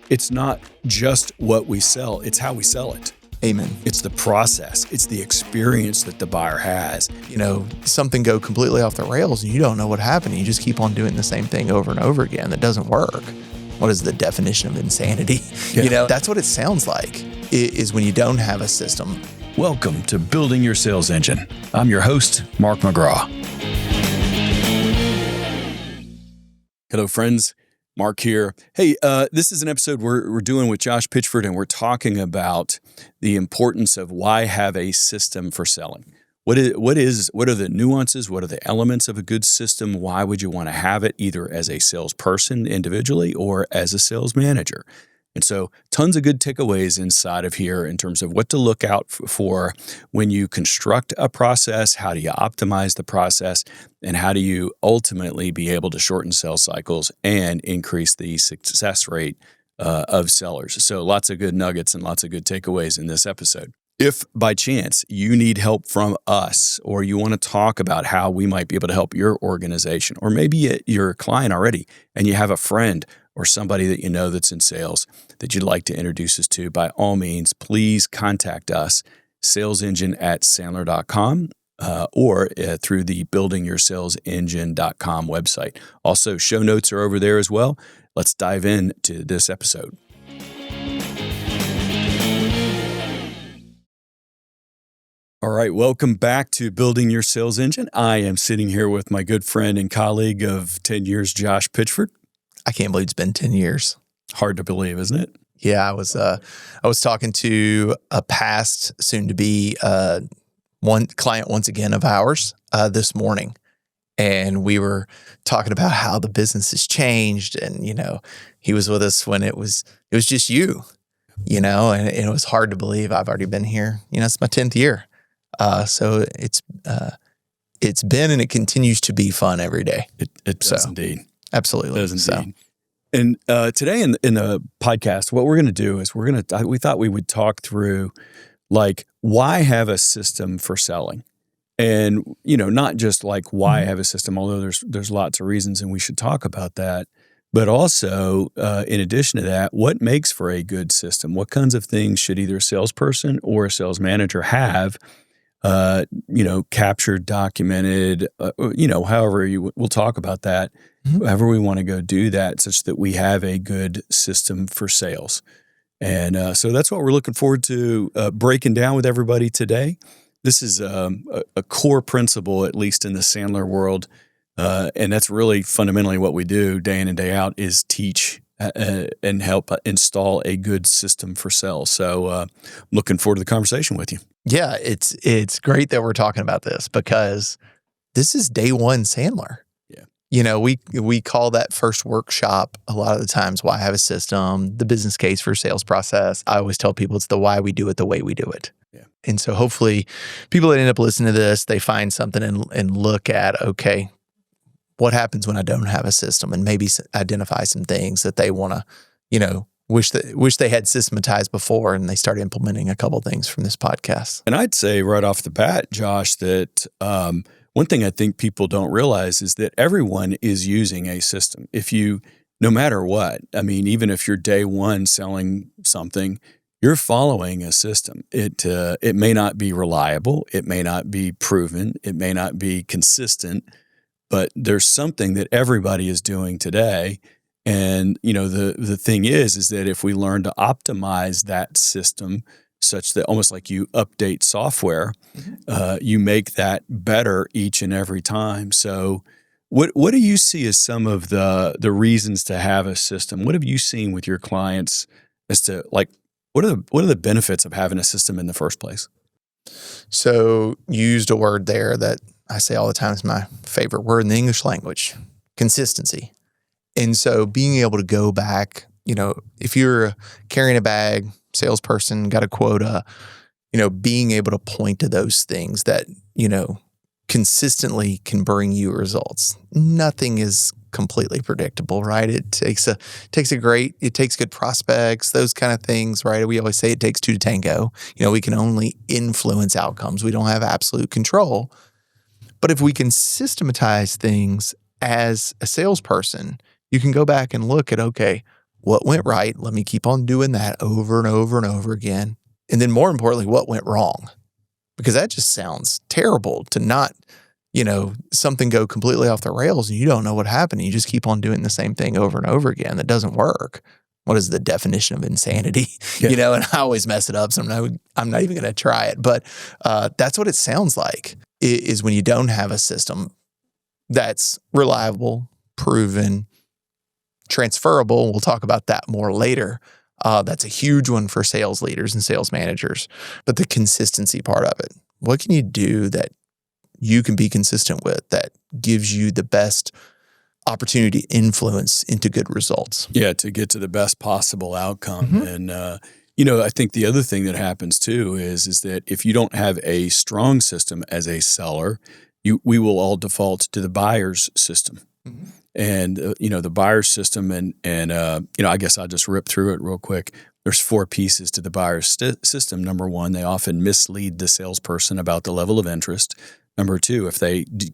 it's not just what we sell, it's how we sell it. Amen. It's the process. It's the experience that the buyer has. Something go completely off the rails and you don't know what happened. You just keep on doing the same thing over and over again. That doesn't work. What is the definition of insanity? Yeah. That's what it sounds like, is when you don't have a system. Welcome to Building Your Sales Engine. I'm your host, Mark McGraw. Hello, friends. Mark here. Hey, this is an episode we're doing with Josh Pitchford, and we're talking about the importance of why have a system for selling. What are the nuances? What are the elements of a good system? Why would you want to have it either as a salesperson individually or as a sales manager? And so tons of good takeaways inside of here in terms of what to look out for when you construct a process, how do you optimize the process, and how do you ultimately be able to shorten sales cycles and increase the success rate of sellers. So lots of good nuggets and lots of good takeaways in this episode. If by chance you need help from us or you want to talk about how we might be able to help your organization, or maybe you're a client already and you have a friend or somebody that you know that's in sales that you'd like to introduce us to, by all means, please contact us, salesengine@sandler.com or through the buildingyoursalesengine.com website. Also, show notes are over there as well. Let's dive into this episode. All right, welcome back to Building Your Sales Engine. I am sitting here with my good friend and colleague of 10 years, Josh Pitchford. I can't believe it's been 10 years. Hard to believe, isn't it? Yeah, I was talking to a past, soon-to-be one client once again of ours this morning, and we were talking about how the business has changed. And he was with us when it was just you, and it was hard to believe. I've already been here. It's my 10th year, so it's been and it continues to be fun every day. It does indeed. Absolutely. It does indeed. And today in the podcast, what we're going to do is we thought we would talk through why have a system for selling, and not just why have a system, although there's lots of reasons and we should talk about that, but also in addition to that, what makes for a good system? What kinds of things should either a salesperson or a sales manager have? Captured, documented, however we'll talk about that, however we want to go do that, such that we have a good system for sales. And so that's what we're looking forward to breaking down with everybody today. This is a core principle, at least in the Sandler world, and that's really fundamentally what we do day in and day out, is teach and help install a good system for sales. So looking forward to the conversation with you. Yeah, it's great that we're talking about this because this is day one Sandler. Yeah. We call that first workshop a lot of the times why have a system, the business case for sales process. I always tell people it's the why we do it the way we do it. Yeah. And so hopefully people that end up listening to this, they find something and look at, okay, what happens when I don't have a system, and maybe identify some things that they want to, wish they had systematized before, and they start implementing a couple things from this podcast. And I'd say right off the bat, Josh, that one thing I think people don't realize is that everyone is using a system. No matter what, even if you're day one selling something, you're following a system. It may not be reliable, it may not be proven, it may not be consistent, but there's something that everybody is doing today. And, the thing is that if we learn to optimize that system such that almost like you update software, you make that better each and every time. So what do you see as some of the reasons to have a system? What have you seen with your clients as to what are the benefits of having a system in the first place? So you used a word there that I say all the time is my favorite word in the English language: consistency. And so being able to go back, if you're carrying a bag, salesperson, got a quota, being able to point to those things that, consistently can bring you results. Nothing is completely predictable, right? It takes good prospects, those kind of things, right? We always say it takes two to tango. We can only influence outcomes. We don't have absolute control. But if we can systematize things as a salesperson, you can go back and look at, okay, what went right? Let me keep on doing that over and over and over again. And then more importantly, what went wrong? Because that just sounds terrible to not, something go completely off the rails and you don't know what happened. You just keep on doing the same thing over and over again. That doesn't work. What is the definition of insanity? Yeah. And I always mess it up. So I'm not even going to try it. But that's what it sounds like is when you don't have a system that's reliable, proven, transferable. We'll talk about that more later. That's a huge one for sales leaders and sales managers. But the consistency part of it, what can you do that you can be consistent with that gives you the best opportunity to influence into good results? Yeah, to get to the best possible outcome. And, I think the other thing that happens too is that if you don't have a strong system as a seller, we will all default to the buyer's system. And, the buyer's system and I guess I'll just rip through it real quick. There's 4 pieces to the buyer's system. Number 1, they often mislead the salesperson about the level of interest. Number 2,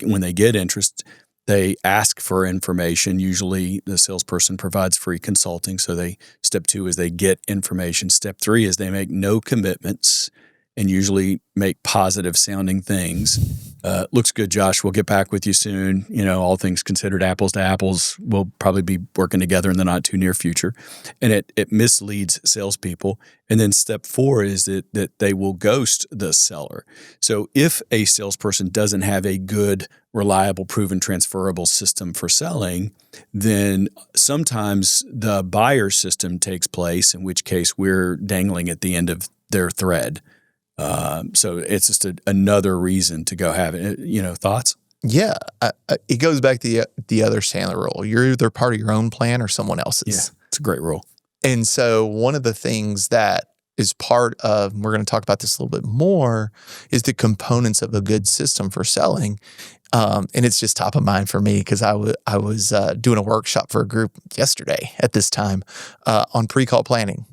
when they get interest, they ask for information. Usually the salesperson provides free consulting. So step 2 is they get information. Step 3 is they make no commitments and usually make positive sounding things. Looks good, Josh. We'll get back with you soon. All things considered, apples to apples, we'll probably be working together in the not too near future. And it misleads salespeople. And then step 4 is that they will ghost the seller. So if a salesperson doesn't have a good, reliable, proven, transferable system for selling, then sometimes the buyer system takes place, in which case we're dangling at the end of their thread. So it's just another reason to go have it. Thoughts? Yeah. It goes back to the other Sandler rule. You're either part of your own plan or someone else's. Yeah, it's a great rule. And so one of the things that is part of, and we're going to talk about this a little bit more, is the components of a good system for selling. And it's just top of mind for me because I was doing a workshop for a group yesterday at this time on pre-call planning.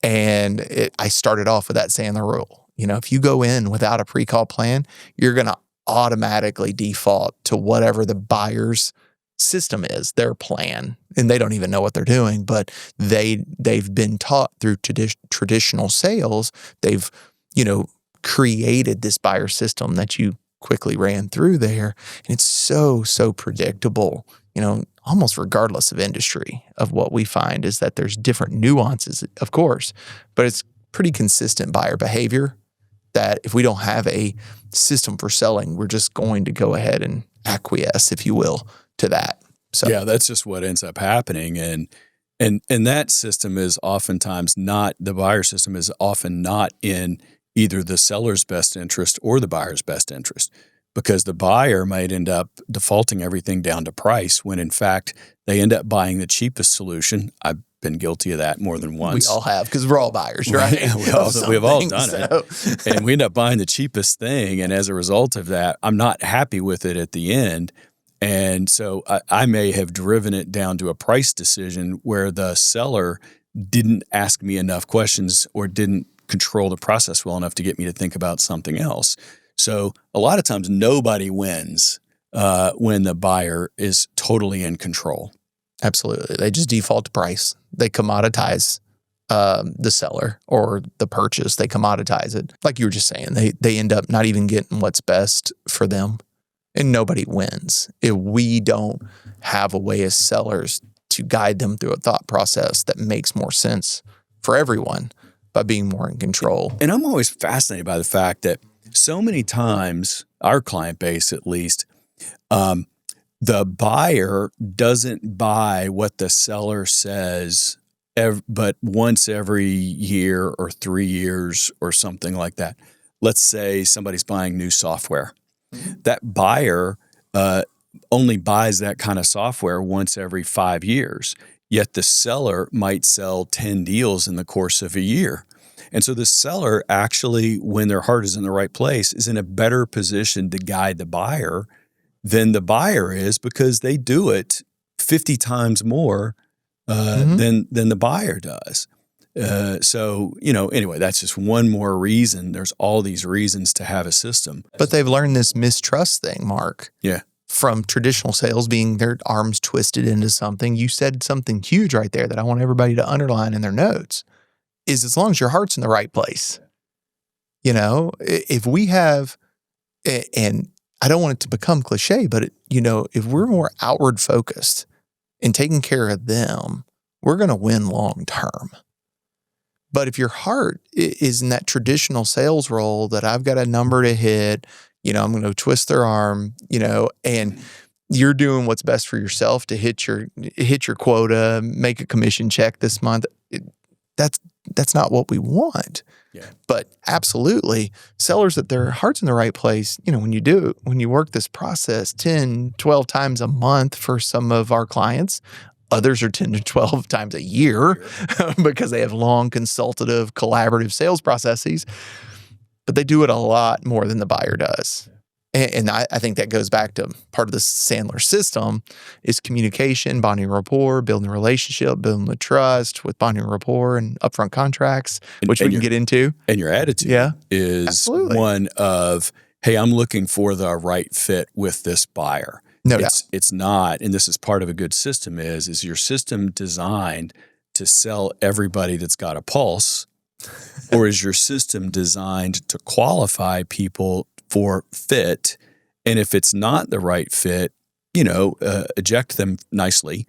And I started off with that Sandler rule. If you go in without a pre-call plan, you're going to automatically default to whatever the buyer's system is, their plan. And they don't even know what they're doing, but they've been taught through traditional sales. They've, created this buyer system that you quickly ran through there. And it's so predictable, almost regardless of industry. Of what we find is that there's different nuances, of course, but it's pretty consistent buyer behavior that if we don't have a system for selling, we're just going to go ahead and acquiesce, if you will, to that. So yeah, that's just what ends up happening. And that system is oftentimes not, the buyer system is often not in either the seller's best interest or the buyer's best interest, because the buyer might end up defaulting everything down to price when in fact they end up buying the cheapest solution. I've been guilty of that more than once. We all have, because we're all buyers, right? We've all done it. And we end up buying the cheapest thing. And as a result of that, I'm not happy with it at the end. And so I may have driven it down to a price decision where the seller didn't ask me enough questions or didn't control the process well enough to get me to think about something else. So a lot of times nobody wins when the buyer is totally in control. Absolutely. They just default to price. They commoditize the seller or the purchase. They commoditize it. Like you were just saying, they end up not even getting what's best for them. And nobody wins if we don't have a way as sellers to guide them through a thought process that makes more sense for everyone by being more in control. And I'm always fascinated by the fact that so many times, our client base at least, the buyer doesn't buy what the seller says, but once every year or 3 years or something like that. Let's say somebody's buying new software. That buyer only buys that kind of software once every 5 years, yet the seller might sell 10 deals in the course of a year. And so the seller actually, when their heart is in the right place, is in a better position to guide the buyer than the buyer is, because they do it 50 times more than the buyer does. So, anyway, that's just one more reason. There's all these reasons to have a system. But they've learned this mistrust thing, Mark. Yeah. from traditional sales being their arms twisted into something. You said something huge right there that I want everybody to underline in their notes is as long as your heart's in the right place. If we have, and I don't want it to become cliche, but if we're more outward focused and taking care of them, we're going to win long term. But if your heart is in that traditional sales role that I've got a number to hit, I'm going to twist their arm, and you're doing what's best for yourself to hit your quota, make a commission check this month. That's not what we want. Yeah. But absolutely, sellers that their heart's in the right place, when you work this process 10, 12 times a month for some of our clients, others are 10 to 12 times a year because they have long consultative, collaborative sales processes, but they do it a lot more than the buyer does. And I think that goes back to part of the Sandler system is communication, bonding rapport, building a relationship, building the trust with bonding rapport and upfront contracts, which we can get into. And your attitude is absolutely. One of, hey, I'm looking for the right fit with this buyer. No doubt. It's not, and this is part of a good system is your system designed to sell everybody that's got a pulse, or is your system designed to qualify people for fit? And if it's not the right fit, eject them nicely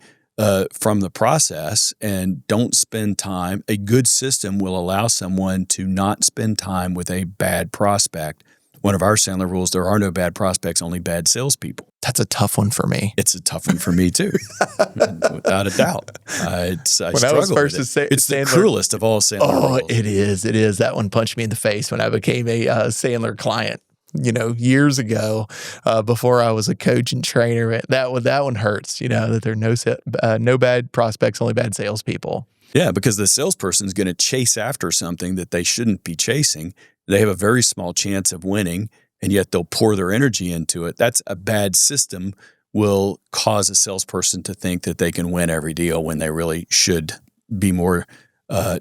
from the process and don't spend time. A good system will allow someone to not spend time with a bad prospect. One of our Sandler rules, there are no bad prospects, only bad salespeople. That's a tough one for me. It's a tough one for me too, without a doubt. I when I was first with it. It's Sandler, the cruelest of all Sandler rules. It is. It is. That one punched me in the face when I became a Sandler client. Years ago, before I was a coach and trainer. That one hurts. That there are no bad prospects, only bad salespeople. Yeah, because the salesperson is going to chase after something that they shouldn't be chasing. They have a very small chance of winning, and yet they'll pour their energy into it. That's a bad system. Will cause a salesperson to think that they can win every deal when they really should be more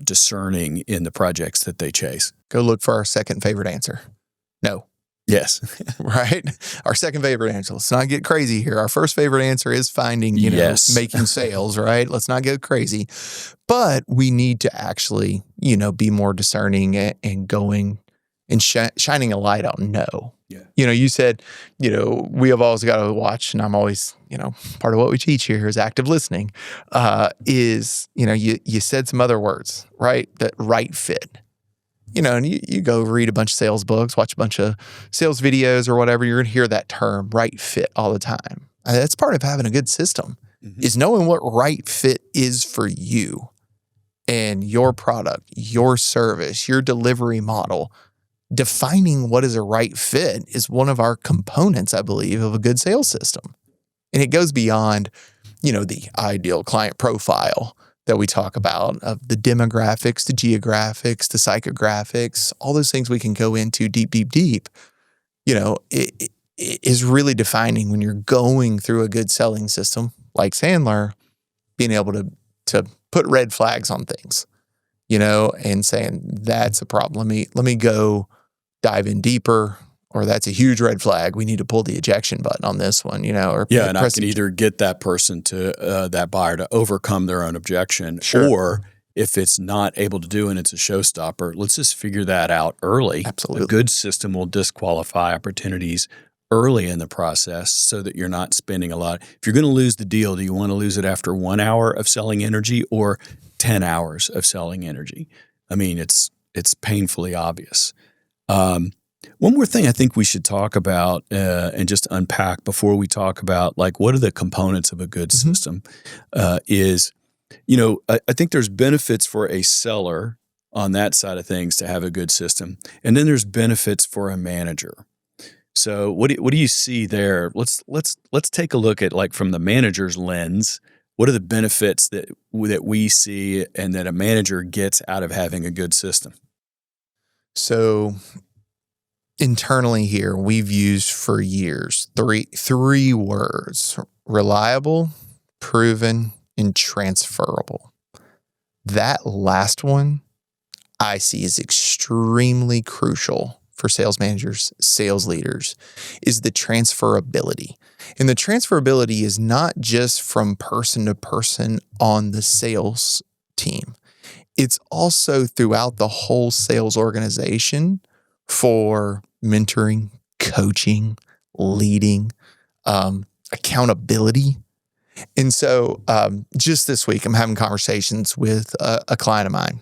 discerning in the projects that they chase. Go look for our second favorite answer. No. Yes. Right? Our second favorite answer. Let's not get crazy here. Our first favorite answer is finding, making sales, right? Let's not get crazy. But we need to actually, be more discerning and going and shining a light out. No. Yeah. You said, we have always got to watch, and I'm always, part of what we teach here is active listening, you said some other words, right? That right fit. And you go read a bunch of sales books, watch a bunch of sales videos or whatever, you're going to hear that term, right fit, all the time. And that's part of having a good system, is knowing what right fit is for you and your product, your service, your delivery model. Defining what is a right fit is one of our components, I believe, of a good sales system. And it goes beyond, the ideal client profile that we talk about, of the demographics, the geographics, the psychographics, all those things we can go into deep. It is really defining when you're going through a good selling system like Sandler, being able to put red flags on things, and saying that's a problem. Let me go dive in deeper, or that's a huge red flag. We need to pull the ejection button on this one, or and I can either get that person to that buyer to overcome their own objection, or if it's not able to do and it's a showstopper, let's just figure that out early. Absolutely. A good system will disqualify opportunities early in the process so that you're not spending a lot. If you're going to lose the deal, do you want to lose it after 1 hour of selling energy or 10 hours of selling energy? I mean, it's painfully obvious. One more thing I think we should talk about and just unpack before we talk about what are the components of a good system is, I think there's benefits for a seller on that side of things to have a good system. And then there's benefits for a manager. So what do you see there? Let's take a look at from the manager's lens. What are the benefits that we see and that a manager gets out of having a good system? So internally here, we've used for years three words: reliable, proven, and transferable. That last one I see is extremely crucial for sales managers, sales leaders, is the transferability. And the transferability is not just from person to person on the sales team. It's also throughout the whole sales organization for mentoring, coaching, leading, accountability. And so just this week, I'm having conversations with a client of mine,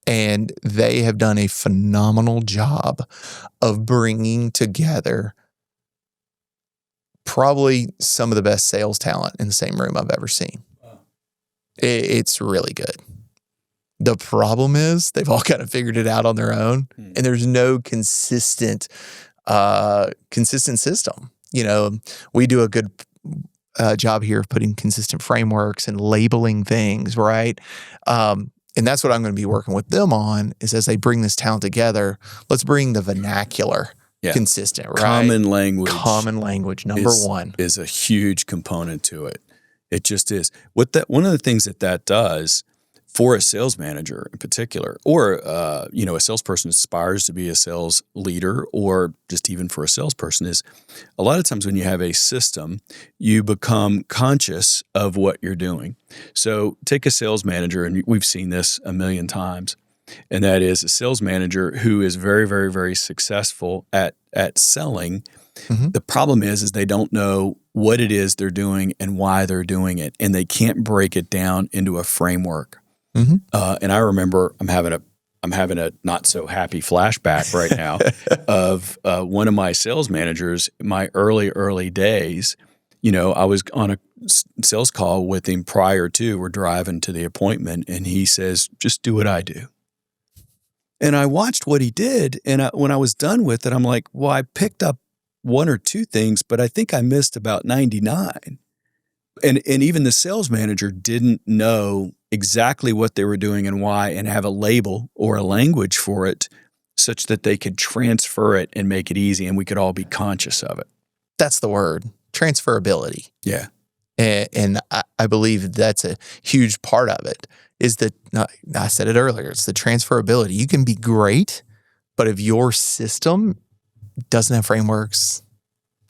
and they have done a phenomenal job of bringing together probably some of the best sales talent in the same room I've ever seen. Wow. It's really good. The problem is they've all kind of figured it out on their own, and there's no consistent system. We do a good job here of putting consistent frameworks and labeling things, right? And that's what I'm going to be working with them on, is as they bring this talent together, let's bring the vernacular consistent, right? Common language, number one. Is a huge component to it. It just is. One of the things that does for a sales manager in particular, or a salesperson aspires to be a sales leader, or just even for a salesperson, is a lot of times when you have a system, you become conscious of what you're doing. So take a sales manager, and we've seen this a million times, and that is a sales manager who is very, very, very successful at selling. Mm-hmm. The problem is they don't know what it is they're doing and why they're doing it, and they can't break it down into a framework. Mm-hmm. And I remember I'm having a not so happy flashback right now of one of my sales managers. My early days, I was on a sales call with him prior to. We're driving to the appointment, and he says, "Just do what I do." And I watched what he did, and when I was done with it, I'm like, "Well, I picked up one or two things, but I think I missed about 99." And even the sales manager didn't know exactly what they were doing and why, and have a label or a language for it such that they could transfer it and make it easy, and we could all be conscious of it. That's the word, transferability. Yeah. And I believe that's a huge part of it, is that, I said it earlier, it's the transferability. You can be great, but if your system doesn't have frameworks,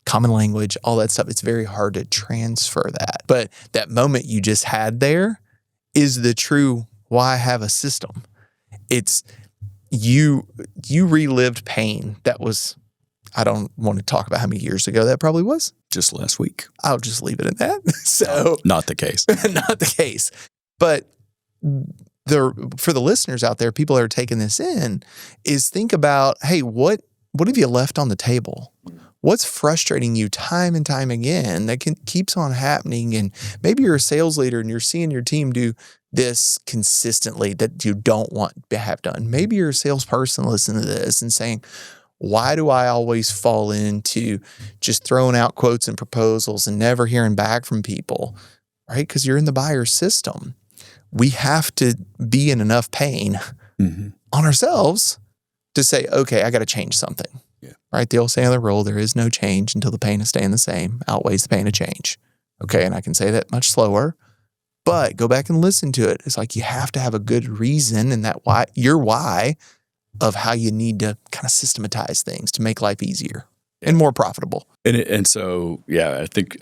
common language, all that stuff, it's very hard to transfer that. But that moment you just had there is the true why I have a system. It's you relived pain that was, I don't want to talk about how many years ago that probably was. Just last week. I'll just leave it at that. So not the case. Not the case. But for the listeners out there, people that are taking this in, is think about, hey, what have you left on the table? What's frustrating you time and time again that keeps on happening? And maybe you're a sales leader and you're seeing your team do this consistently that you don't want to have done. Maybe you're a salesperson listening to this and saying, why do I always fall into just throwing out quotes and proposals and never hearing back from people, right? Because you're in the buyer system. We have to be in enough pain on ourselves to say, okay, I got to change something. Yeah. Right? The old saying of the rule, there is no change until the pain of staying the same outweighs the pain of change. Okay, and I can say that much slower, but go back and listen to it. It's like you have to have a good reason, and that your why of how you need to kind of systematize things to make life easier and more profitable. And so, I think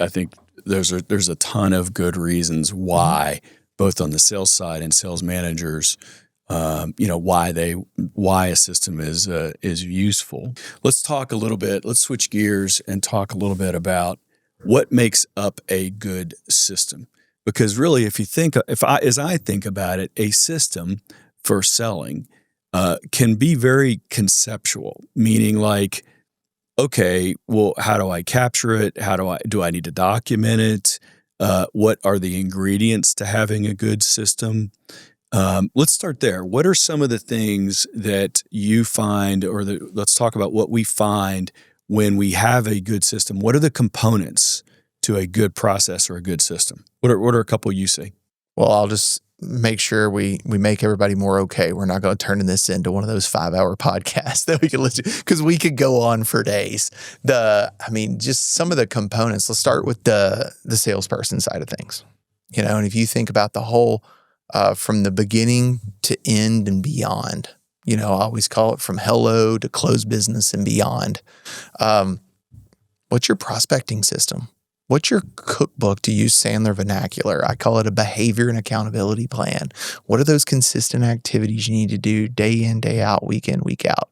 there's a ton of good reasons why, both on the sales side and sales managers, why a system is useful. Let's talk a little bit. Let's switch gears and talk a little bit about what makes up a good system. Because really, as I think about it, a system for selling can be very conceptual, meaning like, okay, well, how do I capture it? Do I need to document it? What are the ingredients to having a good system? Let's start there. What are some of the things that you find, let's talk about what we find when we have a good system. What are the components to a good process or a good system? What are a couple you see? Well, I'll just make sure we make everybody more okay. We're not going to turn this into one of those 5-hour podcasts that we could listen to, because we could go on for days. Just some of the components. Let's start with the salesperson side of things. And if you think about the whole from the beginning to end and beyond, I always call it from hello to close business and beyond. What's your prospecting system? What's your cookbook, to use Sandler vernacular? I call it a behavior and accountability plan. What are those consistent activities you need to do day in, day out, week in, week out?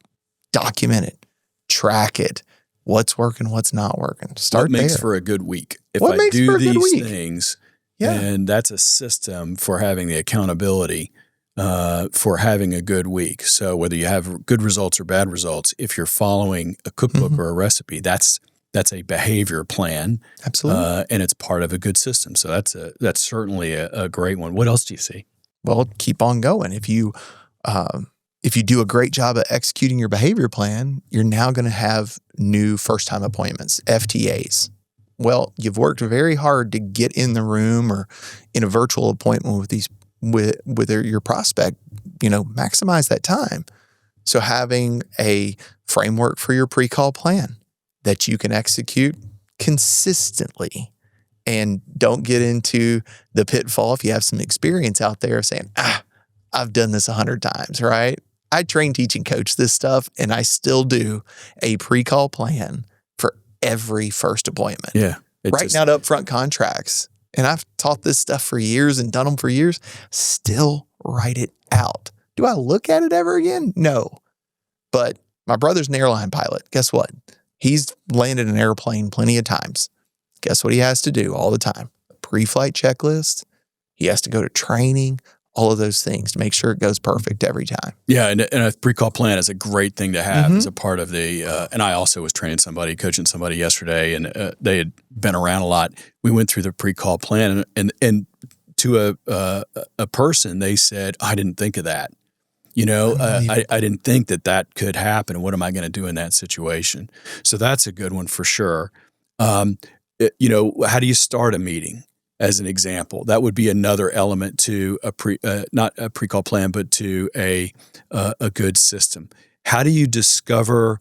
Document it. Track it. What's working, what's not working. Start what makes there. for a good week? If What I makes do for a good these week? things, Yeah. and that's a system for having the accountability for having a good week. So whether you have good results or bad results, if you're following a cookbook or a recipe, that's a behavior plan. Absolutely. And it's part of a good system. So that's certainly a great one. What else do you see? Well, keep on going. If you do a great job of executing your behavior plan, you're now going to have new first-time appointments, FTAs. Well, you've worked very hard to get in the room or in a virtual appointment with your prospect. Maximize that time. So having a framework for your pre-call plan that you can execute consistently, and don't get into the pitfall if you have some experience out there of saying, I've done this 100 times, right? I train, teach, and coach this stuff, and I still do a pre-call plan for every first appointment. Yeah. Writing out upfront contracts. And I've taught this stuff for years and done them for years. Still write it out. Do I look at it ever again? No. But my brother's an airline pilot. Guess what? He's landed an airplane plenty of times. Guess what he has to do all the time? A pre-flight checklist. He has to go to training. All of those things to make sure it goes perfect every time. Yeah, and a pre-call plan is a great thing to have as a part of the. And I also was coaching somebody yesterday, and they had been around a lot. We went through the pre-call plan, and to a person, they said, "I didn't think of that. I didn't think that could happen. What am I going to do in that situation?" So that's a good one for sure. How do you start a meeting? As an example, that would be another element to not a pre-call plan, but to a good system. How do you discover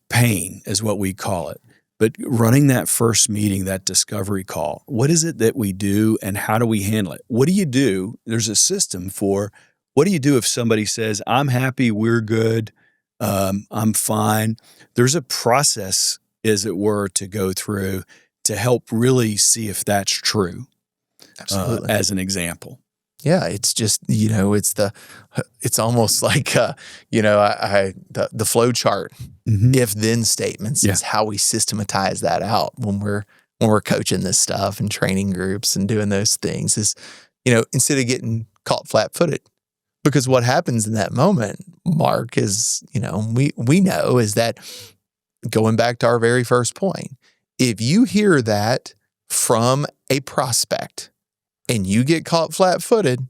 pain, is what we call it? But running that first meeting, that discovery call, what is it that we do, and how do we handle it? What do you do? There's a system for what do you do if somebody says, "I'm happy, we're good, I'm fine." There's a process, as it were, to go through to help really see if that's true. Absolutely. As an example. Yeah, it's just, it's almost like, the flow chart, if then statements is how we systematize that out when we're coaching this stuff and training groups and doing those things is, instead of getting caught flat-footed. Because what happens in that moment, Mark, is, we know is that going back to our very first point, if you hear that from a prospect and you get caught flat-footed,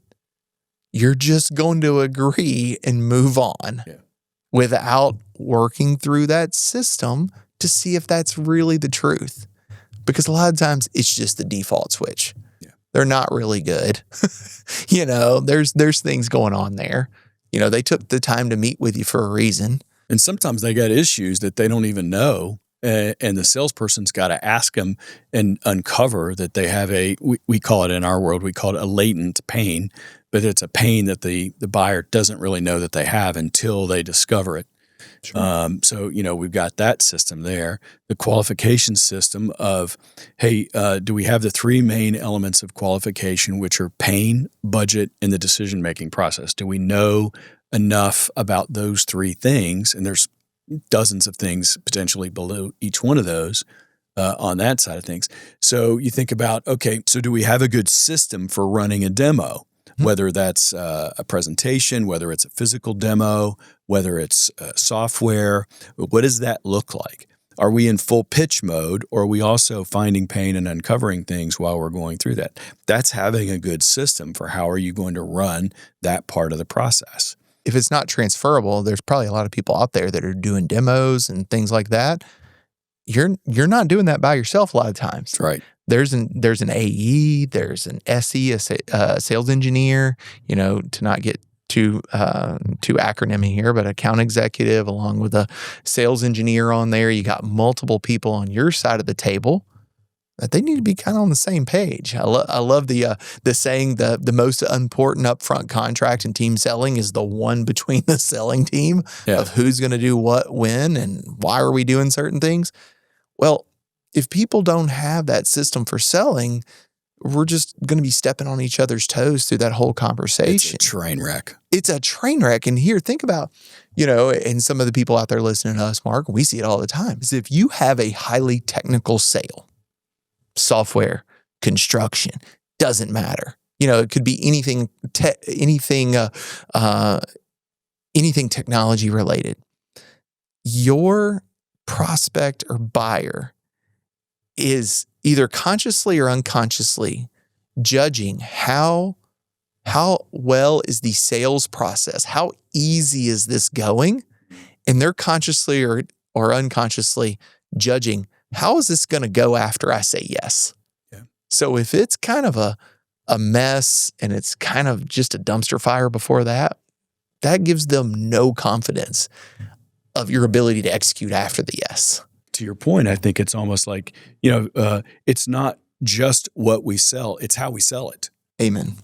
you're just going to agree and move on without working through that system to see if that's really the truth. Because a lot of times it's just the default switch. Yeah. They're not really good. There's things going on there. They took the time to meet with you for a reason. And sometimes they got issues that they don't even know. And the salesperson's got to ask them and uncover that they have we call it in our world, we call it a latent pain, but it's a pain that the buyer doesn't really know that they have until they discover it. Sure. So, we've got that system there. The qualification system of, hey, do we have the three main elements of qualification, which are pain, budget, and the decision-making process? Do we know enough about those three things? And there's dozens of things potentially below each one of those on that side of things. So you think about, okay, so do we have a good system for running a demo, whether that's a presentation, whether it's a physical demo, whether it's software? What does that look like? Are we in full pitch mode, or are we also finding pain and uncovering things while we're going through that? That's having a good system for how are you going to run that part of the process. If it's not transferable, there's probably a lot of people out there that are doing demos and things like that. You're not doing that by yourself a lot of times. That's right. There's an AE, there's an SE, a sales engineer, to not get too acronym here, but account executive along with a sales engineer on there. You got multiple people on your side of the table. they need to be kind of on the same page. I love the saying the most important upfront contract in team selling is the one between the selling team of who's going to do what, when, and why are we doing certain things. Well, if people don't have that system for selling, we're just going to be stepping on each other's toes through that whole conversation. It's a train wreck. It's a train wreck. And here, think about, and some of the people out there listening to us, Mark, we see it all the time, is if you have a highly technical sale, software, construction, doesn't matter. It could be anything technology related. Your prospect or buyer is either consciously or unconsciously judging how well is the sales process, how easy is this going, and they're consciously or unconsciously judging how is this going to go after I say yes. Yeah. So if it's kind of a mess and it's kind of just a dumpster fire before that gives them no confidence of your ability to execute after the yes. To your point, I think it's almost like, it's not just what we sell, it's how we sell it. Amen.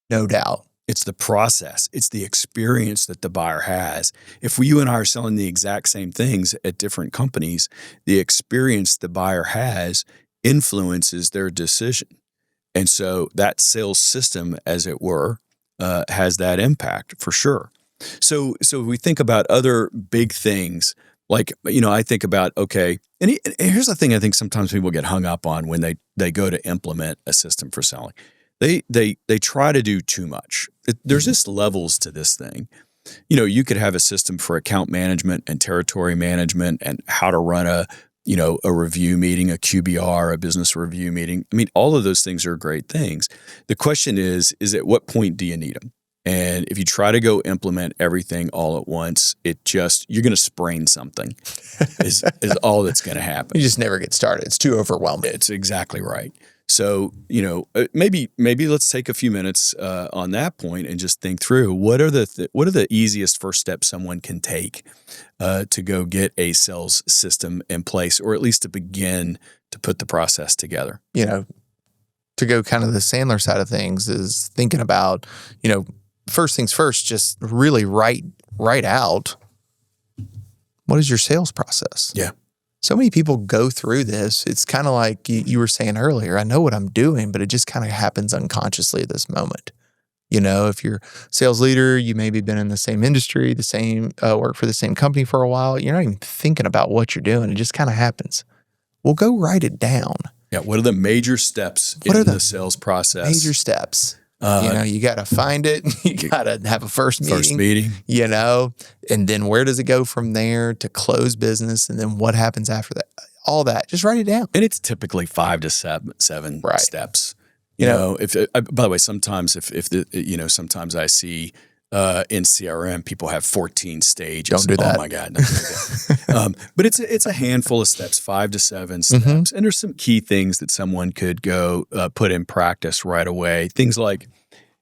No doubt. It's the process. It's the experience that the buyer has. If you and I are selling the exact same things at different companies, the experience the buyer has influences their decision. And so that sales system, as it were, has that impact for sure. So we think about other big things. Like, I think about, okay, and here's the thing I think sometimes people get hung up on when they go to implement a system for selling. They try to do too much. There's just levels to this thing. You could have a system for account management and territory management and how to run a review meeting, a QBR, a business review meeting. I mean, all of those things are great things. The question is at what point do you need them? And if you try to go implement everything all at once, you're going to sprain something is all that's going to happen. You just never get started. It's too overwhelming. It's exactly right. So, maybe let's take a few minutes on that point and just think through what are the easiest first steps someone can take to go get a sales system in place, or at least to begin to put the process together. To go kind of the Sandler side of things is thinking about, first things first, just really write out what is your sales process. Yeah. So many people go through this. It's kind of like you were saying earlier, I know what I'm doing, but it just kind of happens unconsciously at this moment. If you're a sales leader, you maybe been in the same industry, work for the same company for a while. You're not even thinking about what you're doing. It just kind of happens. Well, go write it down. Yeah. What are the major steps in the sales process? Major steps. You got to find it. You got to have a first meeting. And then where does it go from there to close business? And then what happens after that? All that. Just write it down. And it's typically 5 to 7 steps. By the way, sometimes sometimes I see in CRM people have 14 stages. Don't do that. Oh my God, don't do that. But it's a handful of steps, 5 to 7 steps. Mm-hmm. And there's some key things that someone could go put in practice right away. Things like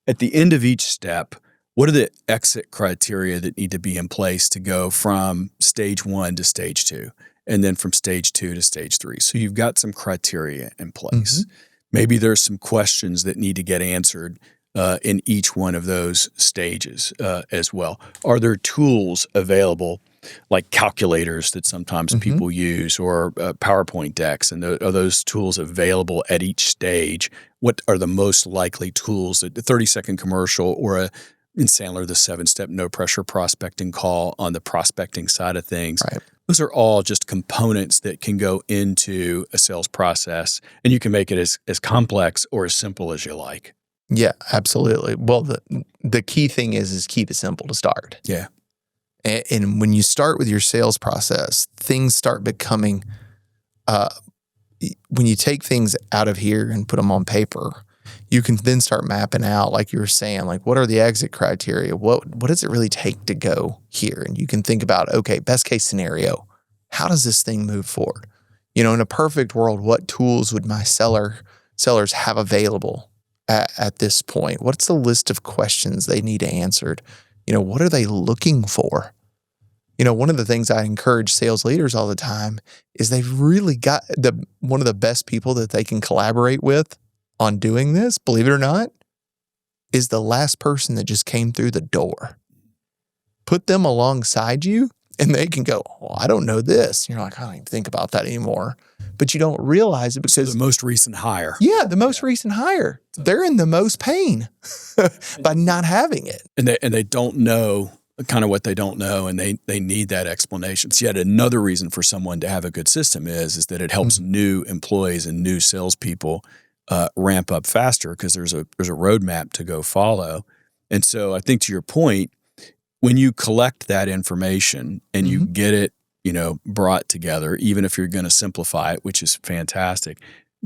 at the end of each step, what are the exit criteria that need to be in place to go from stage 1 to stage 2, and then from stage 2 to stage 3? So you've got some criteria in place. Mm-hmm. Maybe there's some questions that need to get answered in each one of those stages as well. Are there tools available like calculators that sometimes mm-hmm. people use, or PowerPoint decks? And are those tools available at each stage? What are the most likely tools? The 30-second commercial, or in Sandler, the 7-step no pressure prospecting call on the prospecting side of things. Right. Those are all just components that can go into a sales process, and you can make it as complex or as simple as you like. Yeah, absolutely. Well, the key thing is keep it simple to start. Yeah. And when you start with your sales process, things start becoming, when you take things out of here and put them on paper, you can then start mapping out, like you were saying, like what are the exit criteria? What does it really take to go here? And you can think about, okay, best case scenario, how does this thing move forward? In a perfect world, what tools would my sellers have available at this point? What's the list of questions they need answered? What are they looking for? One of the things I encourage sales leaders all the time is they've really got one of the best people that they can collaborate with on doing this, believe it or not, is the last person that just came through the door. Put them alongside you and they can go, oh, I don't know this. And you're like, I don't even think about that anymore. But you don't realize it because the most recent hire. Yeah, the most recent hire. They're in the most pain by not having it. And they don't know kind of what they don't know, and they need that explanation. So yet another reason for someone to have a good system is that it helps new employees and new salespeople ramp up faster because there's a roadmap to go follow. And so I think to your point, when you collect that information and you get it, brought together, even if you're going to simplify it, which is fantastic,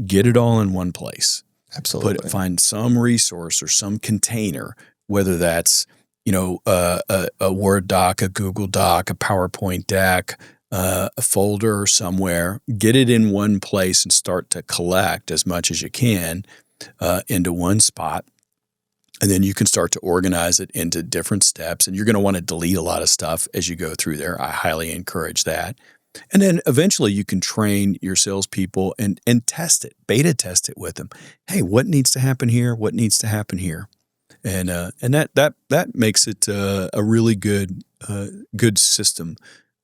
get it all in one place. Absolutely. Find some resource or some container, whether that's a Word doc, a Google doc, a PowerPoint deck, a folder somewhere. Get it in one place and start to collect as much as you can into one spot. And then you can start to organize it into different steps. And you're going to want to delete a lot of stuff as you go through there. I highly encourage that. And then eventually you can train your salespeople and test it, beta test it with them. Hey, what needs to happen here? What needs to happen here? And that makes it a really good system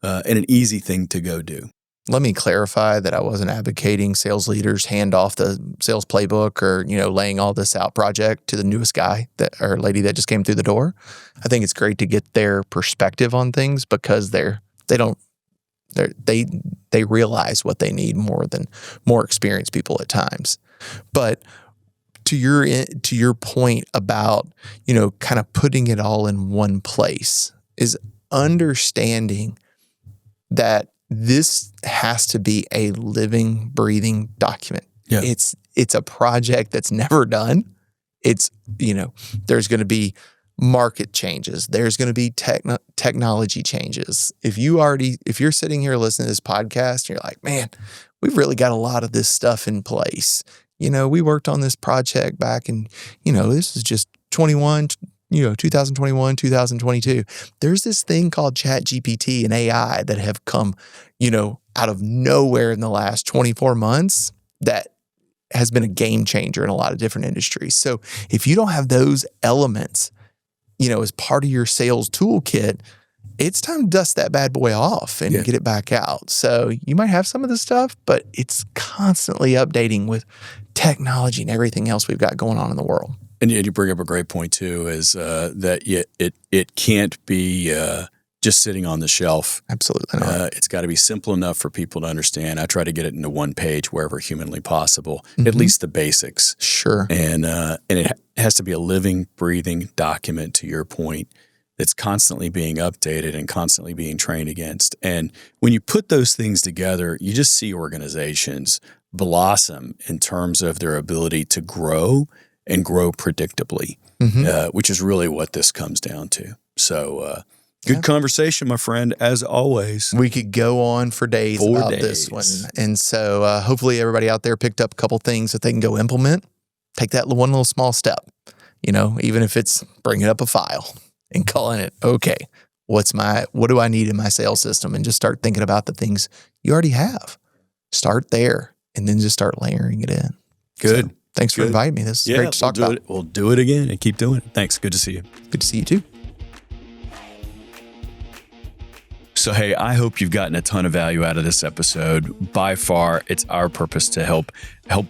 and an easy thing to go do. Let me clarify that I wasn't advocating sales leaders hand off the sales playbook or, laying all this out project to the newest guy or lady that just came through the door. I think it's great to get their perspective on things because they realize what they need more than more experienced people at times. But to your point about, kind of putting it all in one place is understanding that this has to be a living, breathing document. Yeah. It's a project that's never done. It's, there's going to be market changes. There's going to be technology changes. If you're sitting here listening to this podcast, you're like, man, we've really got a lot of this stuff in place. We worked on this project back in, this is just 2021, 2022. There's this thing called ChatGPT and AI that have come, out of nowhere in the last 24 months that has been a game changer in a lot of different industries. So if you don't have those elements, as part of your sales toolkit, it's time to dust that bad boy off and get it back out. So you might have some of this stuff, but it's constantly updating with technology and everything else we've got going on in the world. And you bring up a great point too, is that it can't be just sitting on the shelf. Absolutely not. It's got to be simple enough for people to understand. I try to get it into one page wherever humanly possible, at least the basics. Sure. And it has to be a living, breathing document, to your point, that's constantly being updated and constantly being trained against. And when you put those things together, you just see organizations blossom in terms of their ability to grow and grow predictably, which is really what this comes down to. So good conversation, my friend, as always. We could go on for days about this one. And so hopefully everybody out there picked up a couple things that they can go implement. Take that one little small step, even if it's bringing up a file and calling it, okay, what do I need in my sales system? And just start thinking about the things you already have. Start there and then just start layering it in. Good. So, thanks for inviting me. This is great to talk about. We'll do it again and keep doing it. Thanks. Good to see you. Good to see you too. So, hey, I hope you've gotten a ton of value out of this episode. By far, it's our purpose to help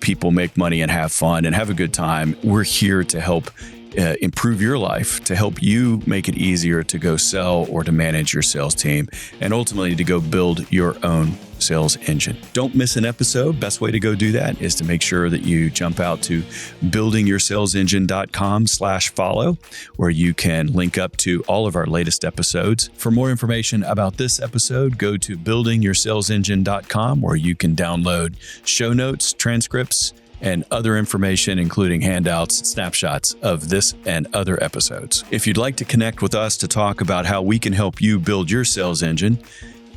people make money and have fun and have a good time. We're here to help improve your life, to help you make it easier to go sell or to manage your sales team, and ultimately to go build your own sales engine. Don't miss an episode. Best way to go do that is to make sure that you jump out to buildingyoursalesengine.com/follow, where you can link up to all of our latest episodes. For more information about this episode, go to buildingyoursalesengine.com, where you can download show notes, transcripts, and other information, including handouts, snapshots of this and other episodes. If you'd like to connect with us to talk about how we can help you build your sales engine,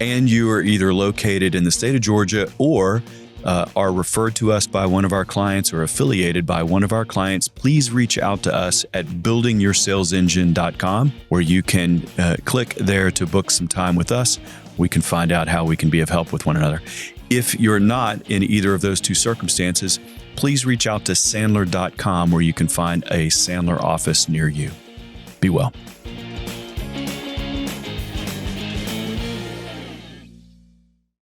and you are either located in the state of Georgia or are referred to us by one of our clients or affiliated by one of our clients, please reach out to us at buildingyoursalesengine.com, where you can click there to book some time with us. We can find out how we can be of help with one another. If you're not in either of those two circumstances, please reach out to Sandler.com, where you can find a Sandler office near you. Be well.